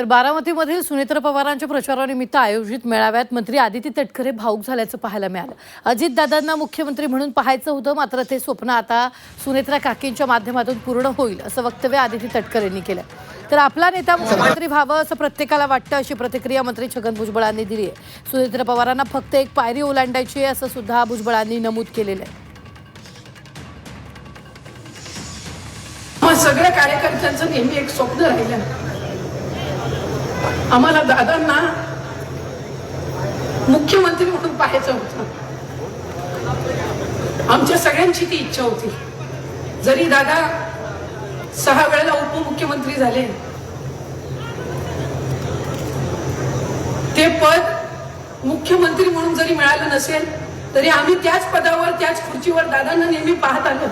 तर बारामतीमधील सुनेत्र पवारांच्या प्रचारानिमित्त आयोजित मेळाव्यात मंत्री आदिती तटकरे भावूक झाल्याचं पाहायला मिळालं। अजितदादांना मुख्यमंत्री म्हणून पाहायचं होतं, मात्र ते स्वप्न आता सुनेत्रा काकींच्या माध्यमातून पूर्ण होईल असं वक्तव्य आदिती तटकरेंनी केलं। तर आपला नेता मुख्यमंत्री व्हावं असं प्रत्येकाला वाटतं अशी प्रतिक्रिया मंत्री छगन भुजबळांनी दिली आहे। सुनेत्र पवारांना फक्त एक पायरी ओलांडायची आहे असं सुद्धा भुजबळांनी नमूद केलेलं आहे। सगळ्या कार्यकर्त्यांचं नेहमी एक स्वप्न राहिलं, आम्हाला दादांना मुख्यमंत्री म्हणून पाहायचं होतं। आमच्या सगळ्यांची ती इच्छा होती। जरी दादा 6 वेळेला उपमुख्यमंत्री झाले, ते पद मुख्यमंत्री म्हणून जरी मिळालं नसेल तरी आम्ही त्याच पदावर त्याच खुर्चीवर दादांना नेहमी पाहत आलो।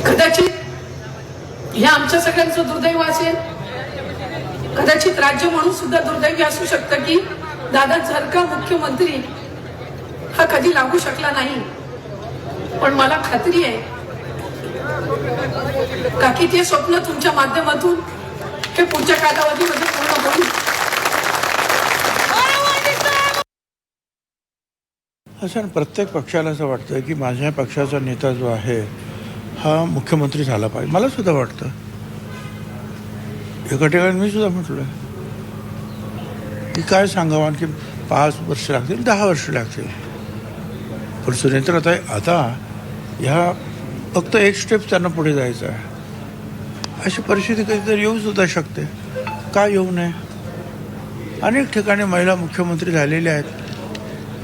कदाचित हे आमच्या सगळ्यांचं दुर्दैव असेल, कदाचित राज्य म्हणून सुद्धा दुर्दैवी असू शकतं की दादांसारखा मुख्यमंत्री हा कधी लागू शकला नाही। पण मला खात्री आहे का की ते स्वप्न तुमच्या माध्यमातून हे पुढच्या कालावधीमध्ये पूर्ण होईल। असं प्रत्येक पक्षाला असं वाटतं की माझ्या पक्षाचा नेता जो आहे हा मुख्यमंत्री झाला पाहिजे। मला सुद्धा वाटतं, एका ठिकाणी मी सुद्धा म्हटलं की काय सांगावं, आणखी 5 वर्ष लागतील, 10 वर्ष लागतील, पण सुनेत्राताई आता ह्या फक्त एक स्टेप त्यांना पुढे जायचं आहे। अशी परिस्थिती कधीतरी येऊ सुद्धा शकते, का येऊ नये। अनेक ठिकाणी महिला मुख्यमंत्री झालेल्या आहेत,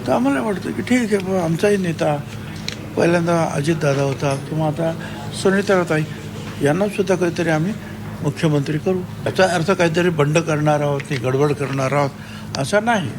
तर आम्हाला वाटतं की ठीक आहे बाबा, आमचाही नेता पहिल्यांदा अजितदादा होता, किंवा आता सुनेत्राताई यांना सुद्धा काहीतरी आम्ही मुख्यमंत्री करू। याचा अर्थ काहीतरी बंड करणार आहोत, गडबड करणार आहोत असा नाही।